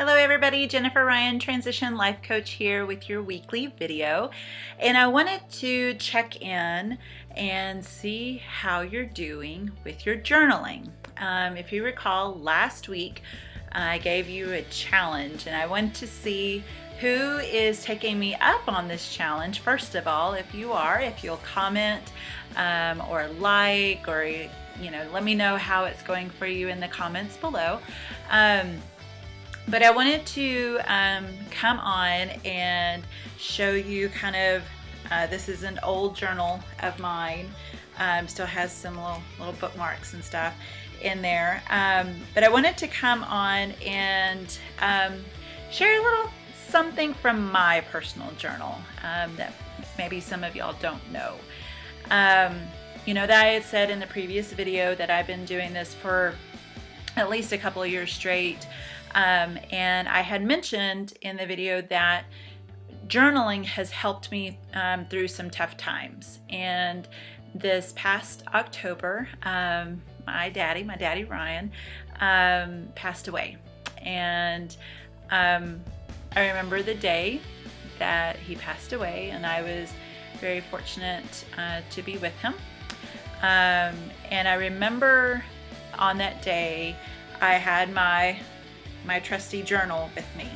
Hello everybody, Jennifer Ryan, Transition Life Coach here with your weekly video. And I wanted to check in and see how you're doing with your journaling. If you recall, last week I gave you a challenge and I wanted to see who is taking me up on this challenge. First of all, if you'll comment or like, or let me know how it's going for you in the comments below. But I wanted to come on and show you kind of, this is an old journal of mine, still has some little bookmarks and stuff in there. But I wanted to come on and share a little something from my personal journal that maybe some of y'all don't know. That I had said in the previous video that I've been doing this for at least a couple of years straight. And I had mentioned in the video that journaling has helped me through some tough times. And this past October, my daddy Ryan, passed away. And I remember the day that he passed away, and I was very fortunate to be with him. And I remember on that day, I had my trusty journal with me.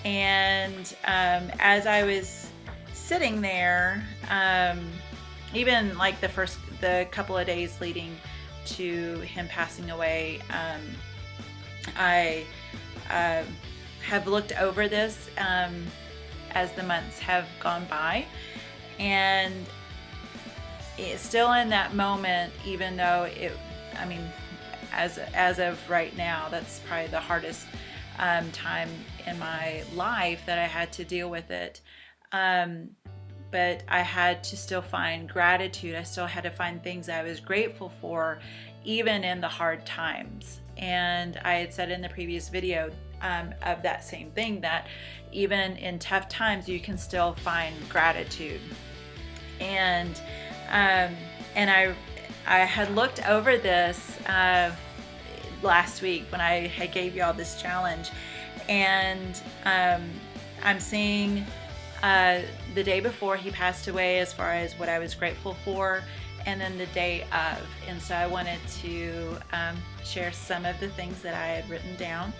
And as I was sitting there, even like the couple of days leading to him passing away, I have looked over this as the months have gone by, and it's still in that moment, even though as of right now, that's probably the hardest time in my life that I had to deal with it. But I had to still find gratitude. I still had to find things I was grateful for, even in the hard times. And I had said in the previous video of that same thing, that even in tough times, you can still find gratitude. And I had looked over this last week when I had gave y'all this challenge, and I'm seeing the day before he passed away as far as what I was grateful for, and then the day of. And so I wanted to share some of the things that I had written down.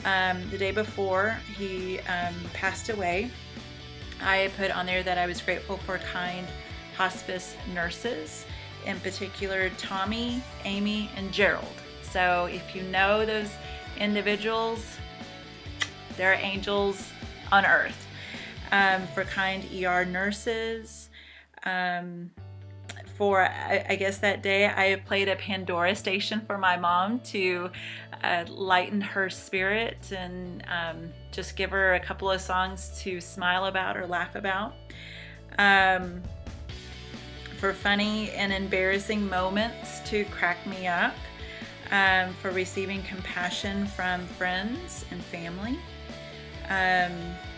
The day before he passed away, I had put on there that I was grateful for kind hospice nurses, in particular Tommy, Amy, and Gerald. So if you know those individuals, they're angels on earth. For kind ER nurses, for I guess that day I played a Pandora station for my mom to lighten her spirit and just give her a couple of songs to smile about or laugh about. For funny and embarrassing moments to crack me up, for receiving compassion from friends and family,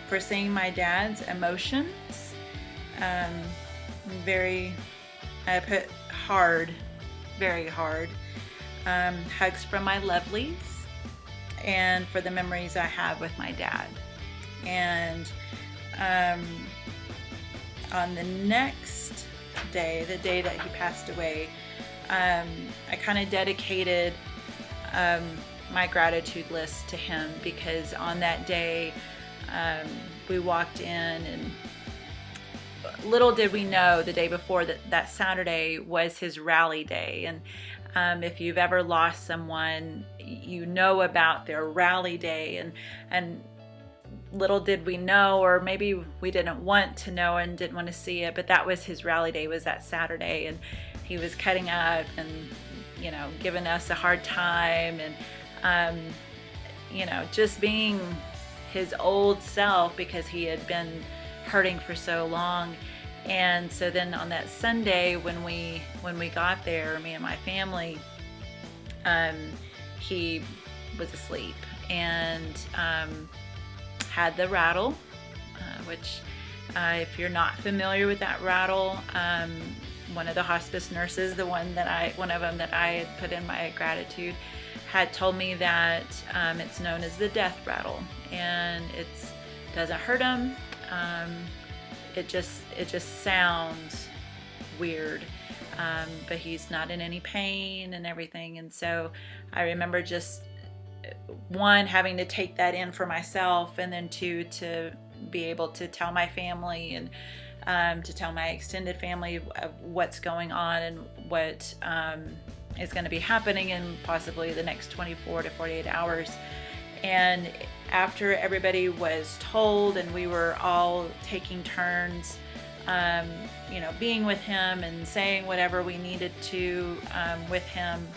for seeing my dad's emotions. I put hard, very hard. Hugs from my lovelies, and for the memories I have with my dad. And on the next day, the day that he passed away, I kind of dedicated my gratitude list to him, because on that day we walked in, and little did we know the day before that Saturday was his rally day. And if you've ever lost someone, you know about their rally day, and little did we know, or maybe we didn't want to know and didn't want to see it, but that was his rally day, was that Saturday. And he was cutting up and giving us a hard time, and just being his old self, because he had been hurting for so long. And so then on that Sunday, when we got there, me and my family, he was asleep and had the rattle, which if you're not familiar with that rattle, one of the hospice nurses, one of them that I had put in my gratitude, had told me that it's known as the death rattle, and it doesn't hurt him. It just sounds weird, but he's not in any pain and everything. And so I remember just, one, having to take that in for myself, and then two, to be able to tell my family and to tell my extended family of what's going on and what is going to be happening in possibly the next 24 to 48 hours. And after everybody was told and we were all taking turns, being with him and saying whatever we needed to with him,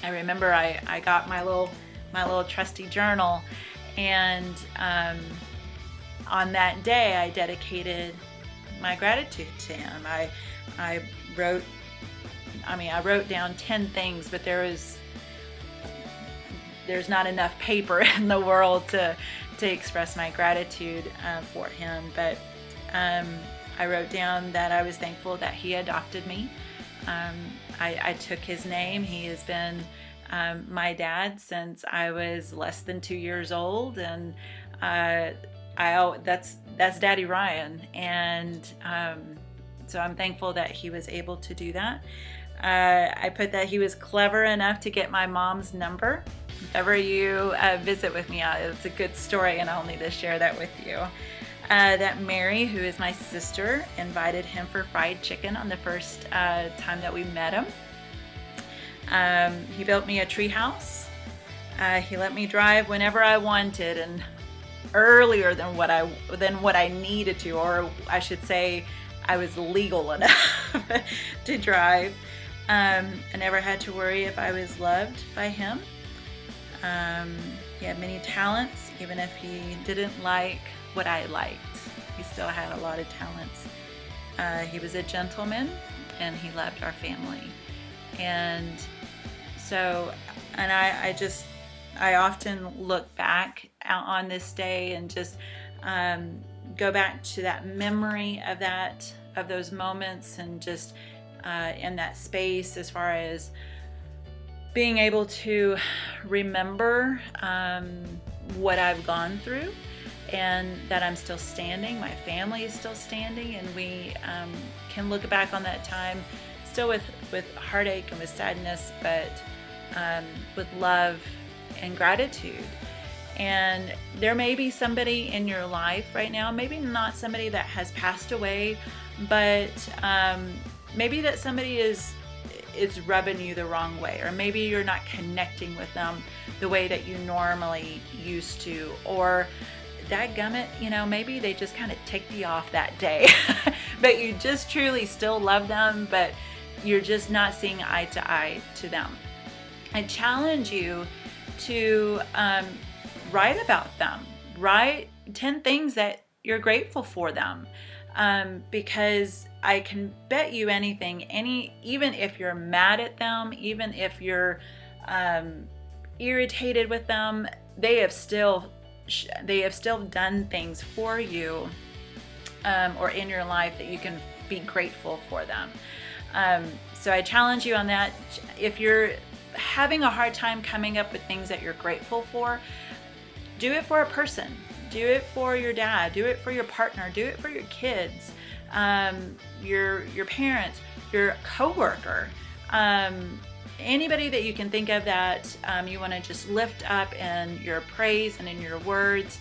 I remember I got my little trusty journal, and on that day I dedicated my gratitude to him. I wrote down 10 things, but there's not enough paper in the world to express my gratitude for him. But I wrote down that I was thankful that he adopted me. I took his name. He has been my dad since I was less than 2 years old, and that's Daddy Ryan. And so I'm thankful that he was able to do that. I put that he was clever enough to get my mom's number. If ever you visit with me, it's a good story, and I'll need to share that with you. That Mary, who is my sister, invited him for fried chicken on the first time that we met him. He built me a tree house. He let me drive whenever I wanted, and earlier than what I needed to, or I should say I was legal enough to drive. I never had to worry if I was loved by him. He had many talents, even if he didn't like what I liked. He still had a lot of talents. He was a gentleman, and he loved our family. And so, and I often look back on this day and just go back to that memory of those moments, and just in that space, as far as being able to remember what I've gone through, and that I'm still standing, my family is still standing, and we can look back on that time still with heartache and with sadness, but with love and gratitude. And there may be somebody in your life right now, maybe not somebody that has passed away, but maybe that somebody is rubbing you the wrong way, or maybe you're not connecting with them the way that you normally used to, or dadgummit, maybe they just kind of ticked you off that day, but you just truly still love them, but you're just not seeing eye to eye to them. I challenge you to write about them. Write 10 things that you're grateful for them, because I can bet you anything, even if you're mad at them, even if you're irritated with them, they have still done things for you, or in your life, that you can be grateful for them. So I challenge you on that. If you're having a hard time coming up with things that you're grateful for, do it for a person. Do it for your dad. Do it for your partner. Do it for your kids, your parents, your coworker, anybody that you can think of that you want to just lift up in your praise and in your words,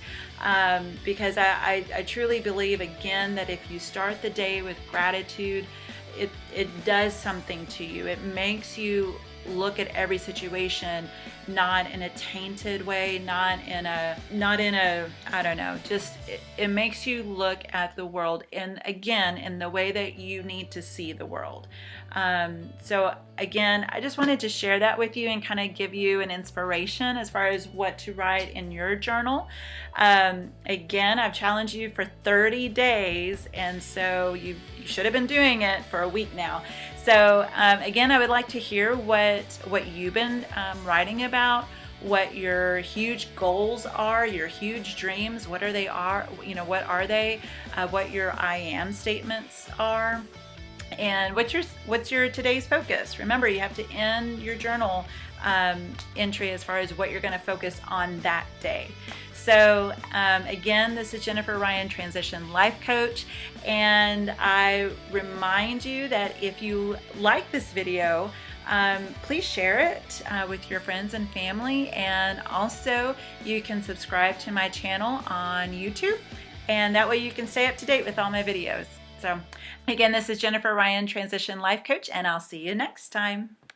because I truly believe, again, that if you start the day with gratitude, it does something to you. It makes you look at every situation not in a tainted way, not in a I don't know, just it makes you look at the world in the way that you need to see the world. So again, I just wanted to share that with you and kind of give you an inspiration as far as what to write in your journal. Again, I've challenged you for 30 days, and so you should have been doing it for a week now. So again, I would like to hear what you've been writing about, what your huge goals are, your huge dreams. What are they? What are they? What your I am statements are. And what's your today's focus? Remember, you have to end your journal entry as far as what you're going to focus on that day. So again, this is Jennifer Ryan, Transition Life Coach, and I remind you that if you like this video, please share it with your friends and family, and also you can subscribe to my channel on YouTube, and that way you can stay up to date with all my videos. So again, this is Jennifer Ryan, Transition Life Coach, and I'll see you next time.